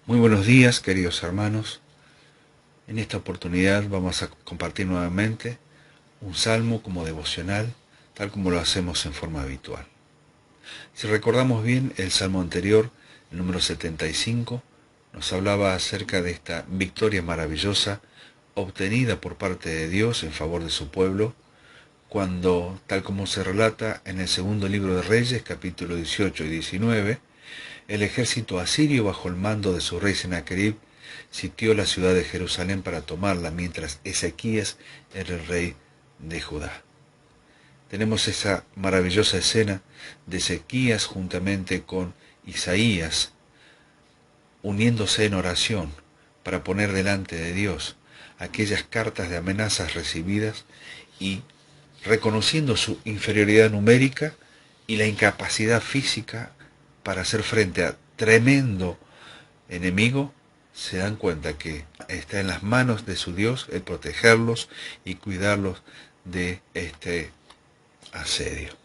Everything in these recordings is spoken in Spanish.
Muy buenos días, queridos hermanos. En esta oportunidad vamos a compartir nuevamente un salmo como devocional, tal como lo hacemos en forma habitual. Si recordamos bien, el salmo anterior, el número 75, nos hablaba acerca de esta victoria maravillosa obtenida por parte de Dios en favor de su pueblo, cuando, tal como se relata en el segundo libro de Reyes, capítulo 18 y 19, el ejército asirio, bajo el mando de su rey Sennacherib, sitió la ciudad de Jerusalén para tomarla, mientras Ezequías era el rey de Judá. Tenemos esa maravillosa escena de Ezequías juntamente con Isaías, uniéndose en oración para poner delante de Dios aquellas cartas de amenazas recibidas y reconociendo su inferioridad numérica y la incapacidad física para hacer frente a tremendo enemigo, se dan cuenta que está en las manos de su Dios el protegerlos y cuidarlos de este asedio.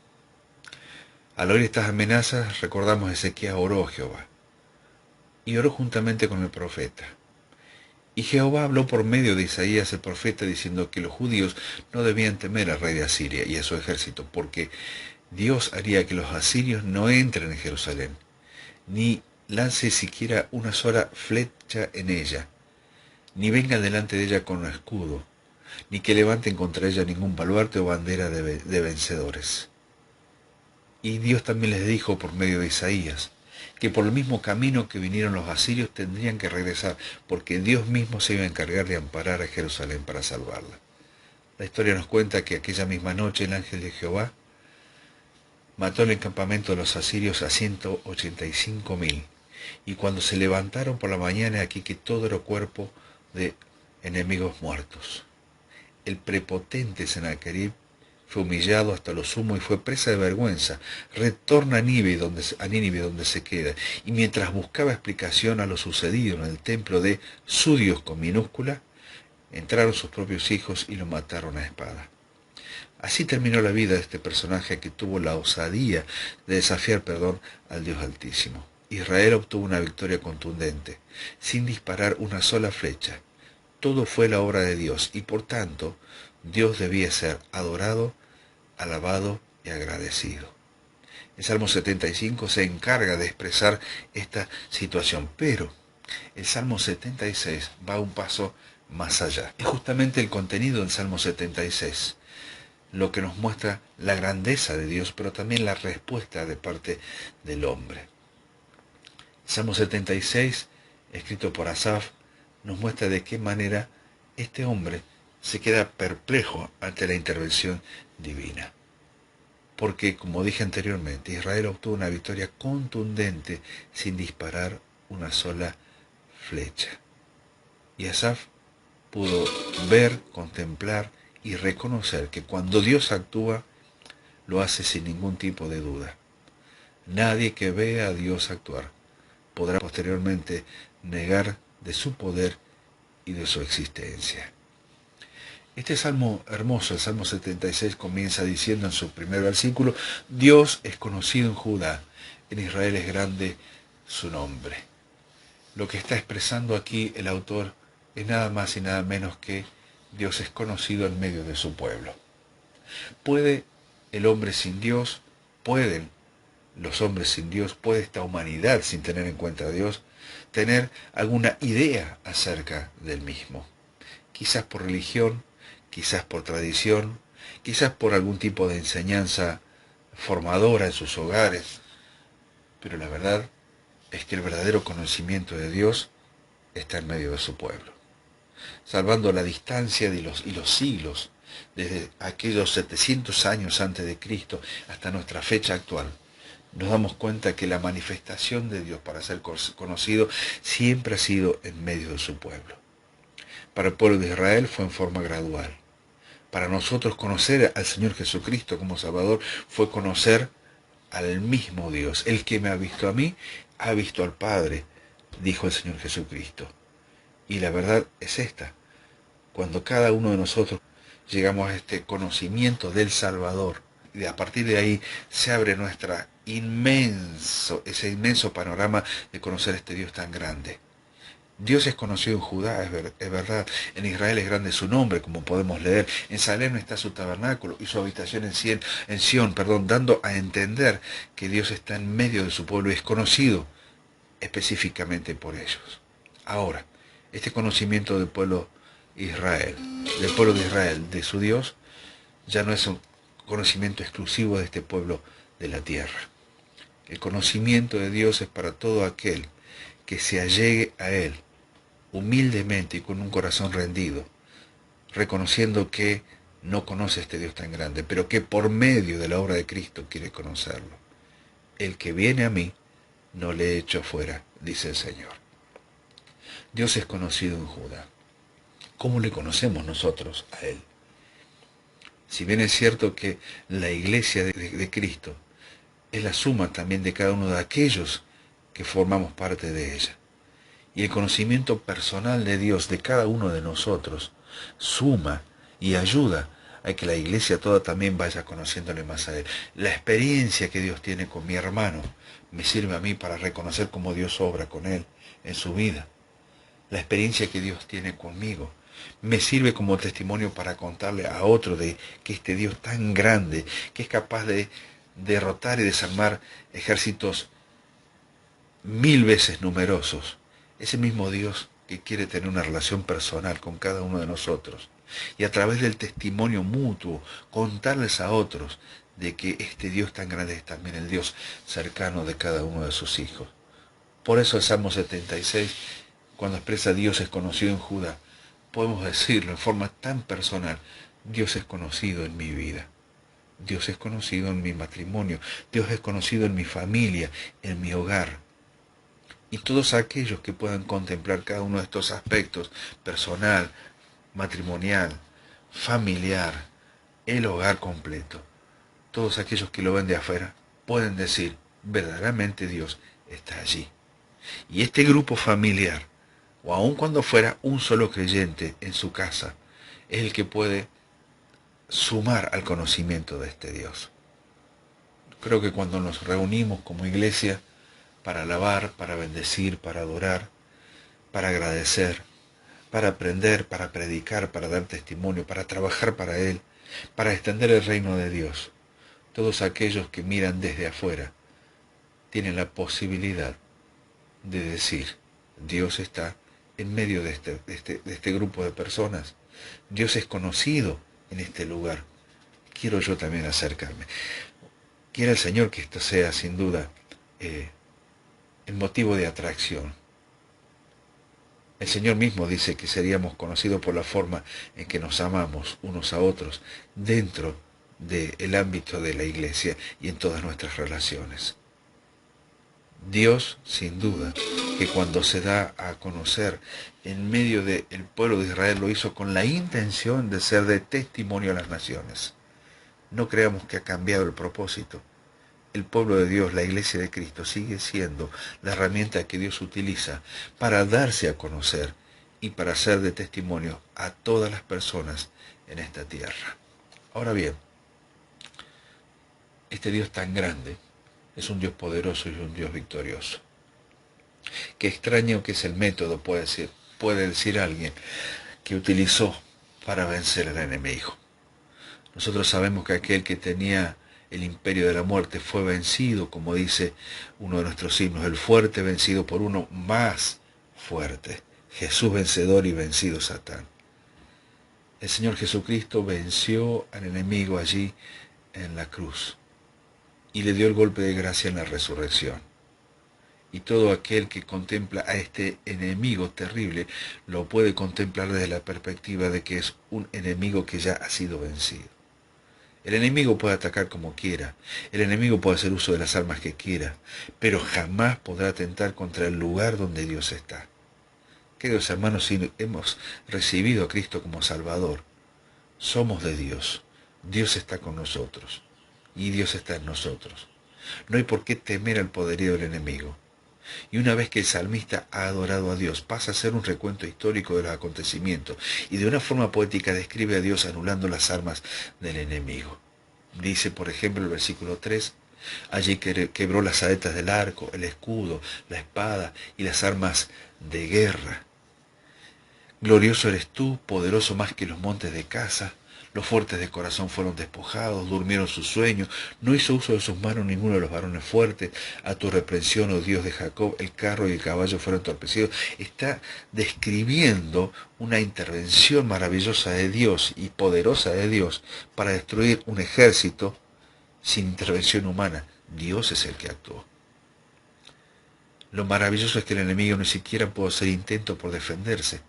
Al oír estas amenazas, recordamos Ezequías oró a Jehová y oró juntamente con el profeta. Y Jehová habló por medio de Isaías el profeta diciendo que los judíos no debían temer al rey de Asiria y a su ejército, porque Dios haría que los asirios no entren en Jerusalén, ni lance siquiera una sola flecha en ella, ni vengan delante de ella con un escudo, ni que levanten contra ella ningún baluarte o bandera de vencedores. Y Dios también les dijo por medio de Isaías que por el mismo camino que vinieron los asirios tendrían que regresar, porque Dios mismo se iba a encargar de amparar a Jerusalén para salvarla. La historia nos cuenta que aquella misma noche el ángel de Jehová mató en el campamento de los asirios a 185.000, y cuando se levantaron por la mañana, aquí que todo era cuerpo de enemigos muertos. El prepotente Sennacherib fue humillado hasta lo sumo y fue presa de vergüenza. Retorna a Nínive donde se queda, y mientras buscaba explicación a lo sucedido en el templo de su Dios con minúscula, entraron sus propios hijos y lo mataron a espada. Así terminó la vida de este personaje que tuvo la osadía de desafiar, al Dios Altísimo. Israel obtuvo una victoria contundente, sin disparar una sola flecha. Todo fue la obra de Dios y por tanto Dios debía ser adorado, alabado y agradecido. El Salmo 75 se encarga de expresar esta situación, pero el Salmo 76 va un paso más allá. Es justamente el contenido del Salmo 76 lo que nos muestra la grandeza de Dios, pero también la respuesta de parte del hombre. El Salmo 76, escrito por Asaf, nos muestra de qué manera este hombre se queda perplejo ante la intervención divina. Porque, como dije anteriormente, Israel obtuvo una victoria contundente sin disparar una sola flecha. Y Asaf pudo ver, contemplar y reconocer que cuando Dios actúa, lo hace sin ningún tipo de duda. Nadie que vea a Dios actuar podrá posteriormente negar de su poder y de su existencia. Este salmo hermoso, el Salmo 76, comienza diciendo en su primer versículo: Dios es conocido en Judá, en Israel es grande su nombre. Lo que está expresando aquí el autor es nada más y nada menos que Dios es conocido en medio de su pueblo. ¿Puede el hombre sin Dios? ¿Pueden los hombres sin Dios? ¿Puede esta humanidad, sin tener en cuenta a Dios, tener alguna idea acerca del mismo? Quizás por religión, quizás por tradición, quizás por algún tipo de enseñanza formadora en sus hogares. Pero la verdad es que el verdadero conocimiento de Dios está en medio de su pueblo. Salvando la distancia y los siglos, desde aquellos 700 años antes de Cristo hasta nuestra fecha actual, nos damos cuenta que la manifestación de Dios para ser conocido siempre ha sido en medio de su pueblo. Para el pueblo de Israel fue en forma gradual. Para nosotros conocer al Señor Jesucristo como Salvador fue conocer al mismo Dios. El que me ha visto a mí, ha visto al Padre, dijo el Señor Jesucristo. Y la verdad es esta: cuando cada uno de nosotros llegamos a este conocimiento del Salvador, y a partir de ahí se abre ese inmenso panorama de conocer a este Dios tan grande. Dios es conocido en Judá, es verdad. En Israel es grande su nombre, como podemos leer. En Salem está su tabernáculo y su habitación en Sión, dando a entender que Dios está en medio de su pueblo y es conocido específicamente por ellos. Ahora, este conocimiento del pueblo de Israel, de su Dios, ya no es un conocimiento exclusivo de este pueblo de la tierra. El conocimiento de Dios es para todo aquel que se allegue a Él humildemente y con un corazón rendido, reconociendo que no conoce a este Dios tan grande, pero que por medio de la obra de Cristo quiere conocerlo. El que viene a mí, no le echo fuera, dice el Señor. Dios es conocido en Judá. ¿Cómo le conocemos nosotros a Él? Si bien es cierto que la iglesia de Cristo es la suma también de cada uno de aquellos que formamos parte de ella. Y el conocimiento personal de Dios de cada uno de nosotros suma y ayuda a que la iglesia toda también vaya conociéndole más a Él. La experiencia que Dios tiene con mi hermano me sirve a mí para reconocer cómo Dios obra con él en su vida. La experiencia que Dios tiene conmigo me sirve como testimonio para contarle a otro de que este Dios tan grande, que es capaz de derrotar y desarmar ejércitos 1000 veces numerosos, ese mismo Dios que quiere tener una relación personal con cada uno de nosotros y a través del testimonio mutuo contarles a otros de que este Dios tan grande es también el Dios cercano de cada uno de sus hijos. Por eso el Salmo 76, cuando expresa Dios es conocido en Judá, podemos decirlo en forma tan personal: Dios es conocido en mi vida, Dios es conocido en mi matrimonio, Dios es conocido en mi familia, en mi hogar. Y todos aquellos que puedan contemplar cada uno de estos aspectos, personal, matrimonial, familiar, el hogar completo, todos aquellos que lo ven de afuera, pueden decir, verdaderamente Dios está allí. Y este grupo familiar, o aun cuando fuera un solo creyente en su casa, es el que puede sumar al conocimiento de este Dios. Creo que cuando nos reunimos como iglesia para alabar, para bendecir, para adorar, para agradecer, para aprender, para predicar, para dar testimonio, para trabajar para Él, para extender el reino de Dios, todos aquellos que miran desde afuera tienen la posibilidad de decir, Dios está en medio de este grupo de personas. Dios es conocido en este lugar. Quiero yo también acercarme. Quiera el Señor que esto sea sin duda el motivo de atracción. El Señor mismo dice que seríamos conocidos por la forma en que nos amamos unos a otros dentro del ámbito de la iglesia y en todas nuestras relaciones. Dios, sin duda, que cuando se da a conocer en medio del pueblo de Israel, lo hizo con la intención de ser de testimonio a las naciones. No creamos que ha cambiado el propósito. El pueblo de Dios, la iglesia de Cristo, sigue siendo la herramienta que Dios utiliza para darse a conocer y para ser de testimonio a todas las personas en esta tierra. Ahora bien, este Dios tan grande es un Dios poderoso y un Dios victorioso. Qué extraño que es el método, puede decir alguien, que utilizó para vencer al enemigo. Nosotros sabemos que aquel que tenía el imperio de la muerte fue vencido, como dice uno de nuestros himnos, el fuerte vencido por uno más fuerte. Jesús vencedor y vencido Satán. El Señor Jesucristo venció al enemigo allí en la cruz y le dio el golpe de gracia en la resurrección. Y todo aquel que contempla a este enemigo terrible lo puede contemplar desde la perspectiva de que es un enemigo que ya ha sido vencido. El enemigo puede atacar como quiera, el enemigo puede hacer uso de las armas que quiera, pero jamás podrá atentar contra el lugar donde Dios está. Queridos hermanos, si hemos recibido a Cristo como Salvador, somos de Dios. Dios está con nosotros y Dios está en nosotros. No hay por qué temer al poderío del enemigo. Y una vez que el salmista ha adorado a Dios, pasa a ser un recuento histórico de los acontecimientos y de una forma poética describe a Dios anulando las armas del enemigo. Dice, por ejemplo, el versículo 3, allí quebró las saetas del arco, el escudo, la espada y las armas de guerra. Glorioso eres tú, poderoso más que los montes de Gaza. Los fuertes de corazón fueron despojados, durmieron su sueño. No hizo uso de sus manos ninguno de los varones fuertes. A tu reprensión, oh Dios de Jacob, el carro y el caballo fueron entorpecidos. Está describiendo una intervención maravillosa de Dios y poderosa de Dios para destruir un ejército sin intervención humana. Dios es el que actuó. Lo maravilloso es que el enemigo ni siquiera pudo hacer intento por defenderse.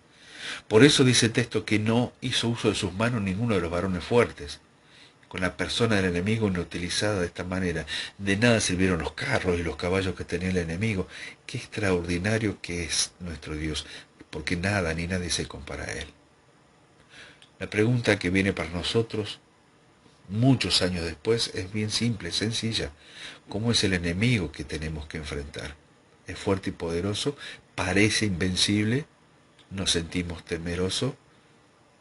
Por eso dice el texto que no hizo uso de sus manos ninguno de los varones fuertes. Con la persona del enemigo inutilizada de esta manera, de nada sirvieron los carros y los caballos que tenía el enemigo. Qué extraordinario que es nuestro Dios, porque nada ni nadie se compara a Él. La pregunta que viene para nosotros, muchos años después, es bien simple, sencilla. ¿Cómo es el enemigo que tenemos que enfrentar? ¿Es fuerte y poderoso? ¿Parece invencible? ¿Nos sentimos temerosos?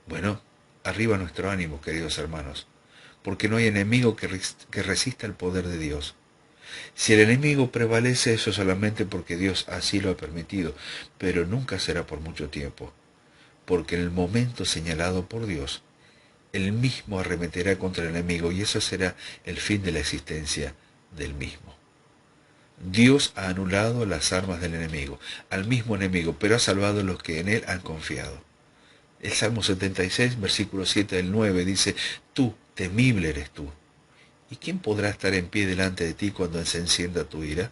Bueno, arriba nuestro ánimo, queridos hermanos, porque no hay enemigo que resista el poder de Dios. Si el enemigo prevalece, eso solamente porque Dios así lo ha permitido, pero nunca será por mucho tiempo, porque en el momento señalado por Dios, Él mismo arremeterá contra el enemigo y eso será el fin de la existencia del mismo. Dios ha anulado las armas del enemigo, al mismo enemigo, pero ha salvado a los que en Él han confiado. El Salmo 76, versículo 7 del 9 dice, tú, temible eres tú. ¿Y quién podrá estar en pie delante de ti cuando se encienda tu ira?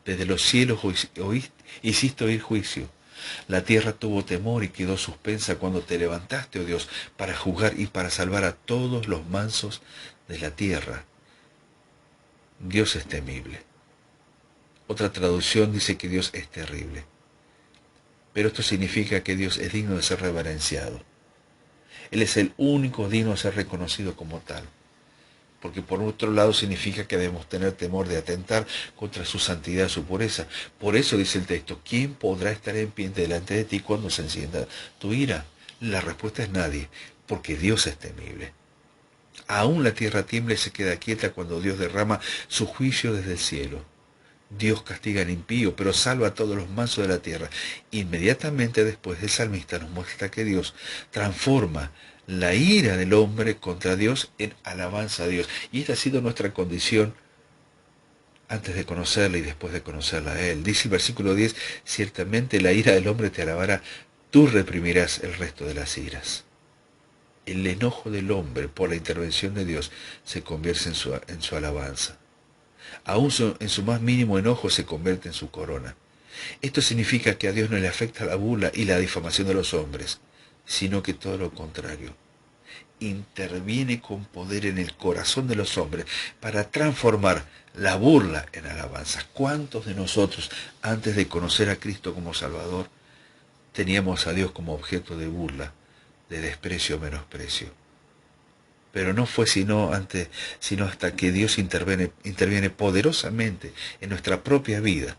Desde los cielos hiciste oír juicio. La tierra tuvo temor y quedó suspensa cuando te levantaste, oh Dios, para juzgar y para salvar a todos los mansos de la tierra. Dios es temible. Otra traducción dice que Dios es terrible. Pero esto significa que Dios es digno de ser reverenciado. Él es el único digno de ser reconocido como tal. Porque por otro lado significa que debemos tener temor de atentar contra su santidad, su pureza. Por eso dice el texto, ¿quién podrá estar en pie delante de ti cuando se encienda tu ira? La respuesta es nadie, porque Dios es temible. Aún la tierra tiembla y se queda quieta cuando Dios derrama su juicio desde el cielo. Dios castiga al impío, pero salva a todos los mansos de la tierra. Inmediatamente después el salmista nos muestra que Dios transforma la ira del hombre contra Dios en alabanza a Dios. Y esta ha sido nuestra condición antes de conocerla y después de conocerla a Él. Dice el versículo 10, ciertamente la ira del hombre te alabará, tú reprimirás el resto de las iras. El enojo del hombre por la intervención de Dios se convierte en su alabanza. Aún en su más mínimo enojo se convierte en su corona. Esto significa que a Dios no le afecta la burla y la difamación de los hombres, sino que todo lo contrario. Interviene con poder en el corazón de los hombres para transformar la burla en alabanza. ¿Cuántos de nosotros, antes de conocer a Cristo como Salvador, teníamos a Dios como objeto de burla, de desprecio o menosprecio? Pero no fue sino hasta que Dios interviene poderosamente en nuestra propia vida,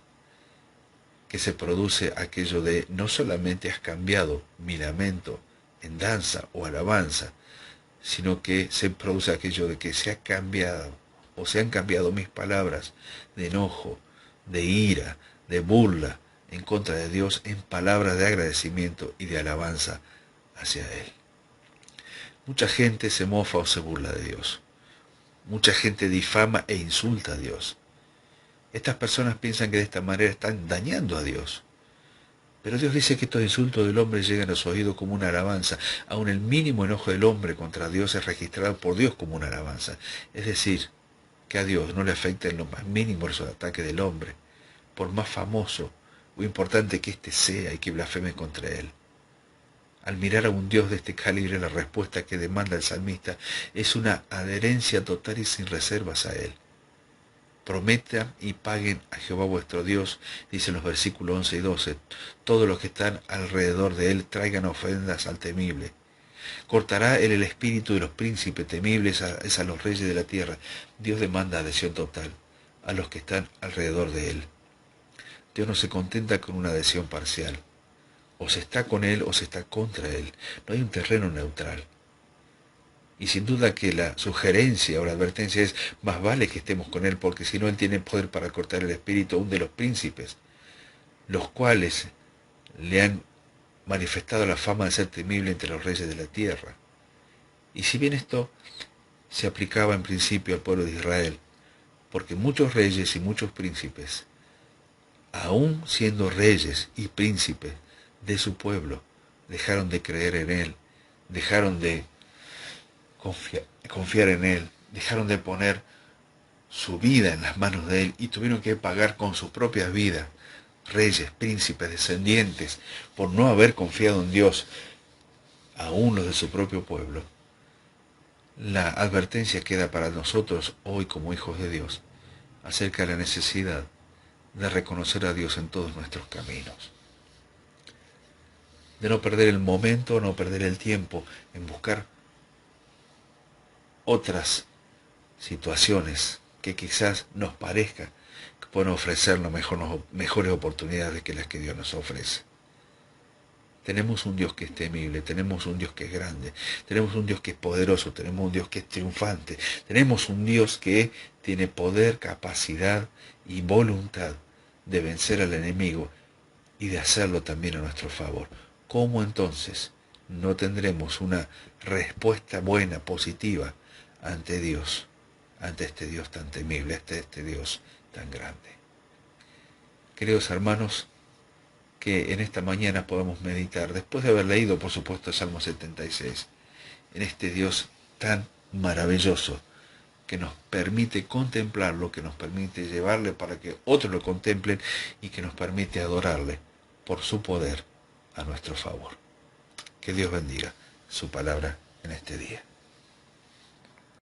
que se produce aquello de no solamente has cambiado mi lamento en danza o alabanza, sino que se produce aquello de que se ha cambiado o se han cambiado mis palabras de enojo, de ira, de burla en contra de Dios en palabras de agradecimiento y de alabanza hacia Él. Mucha gente se mofa o se burla de Dios. Mucha gente difama e insulta a Dios. Estas personas piensan que de esta manera están dañando a Dios. Pero Dios dice que estos insultos del hombre llegan a su oído como una alabanza. Aun el mínimo enojo del hombre contra Dios es registrado por Dios como una alabanza. Es decir, que a Dios no le afecta en lo más mínimo esos ataques del hombre, por más famoso o importante que éste sea y que blasfeme contra él. Al mirar a un Dios de este calibre, la respuesta que demanda el salmista es una adherencia total y sin reservas a Él. Prometan y paguen a Jehová vuestro Dios, dicen los versículos 11 y 12. Todos los que están alrededor de Él traigan ofrendas al temible. Cortará Él el espíritu de los príncipes temibles es a los reyes de la tierra. Dios demanda adhesión total a los que están alrededor de Él. Dios no se contenta con una adhesión parcial. O se está con Él o se está contra Él. No hay un terreno neutral. Y sin duda que la sugerencia o la advertencia es, más vale que estemos con Él, porque si no Él tiene poder para cortar el espíritu aún de los príncipes, los cuales le han manifestado la fama de ser temible entre los reyes de la tierra. Y si bien esto se aplicaba en principio al pueblo de Israel, porque muchos reyes y muchos príncipes, aun siendo reyes y príncipes de su pueblo, dejaron de creer en él, dejaron de confiar en él, dejaron de poner su vida en las manos de él y tuvieron que pagar con sus propias vidas, reyes, príncipes, descendientes, por no haber confiado en Dios, aún los de su propio pueblo. La advertencia queda para nosotros hoy como hijos de Dios acerca de la necesidad de reconocer a Dios en todos nuestros caminos, de no perder el momento, no perder el tiempo en buscar otras situaciones que quizás nos parezca que pueden ofrecernos mejores oportunidades que las que Dios nos ofrece. Tenemos un Dios que es temible, tenemos un Dios que es grande, tenemos un Dios que es poderoso, tenemos un Dios que es triunfante, tenemos un Dios que tiene poder, capacidad y voluntad de vencer al enemigo y de hacerlo también a nuestro favor. ¿Cómo entonces no tendremos una respuesta buena, positiva, ante Dios, ante este Dios tan temible, ante este Dios tan grande? Queridos hermanos, que en esta mañana podamos meditar, después de haber leído, por supuesto, el Salmo 76, en este Dios tan maravilloso, que nos permite contemplarlo, que nos permite llevarle para que otros lo contemplen y que nos permite adorarle por su poder a nuestro favor. Que Dios bendiga su palabra en este día.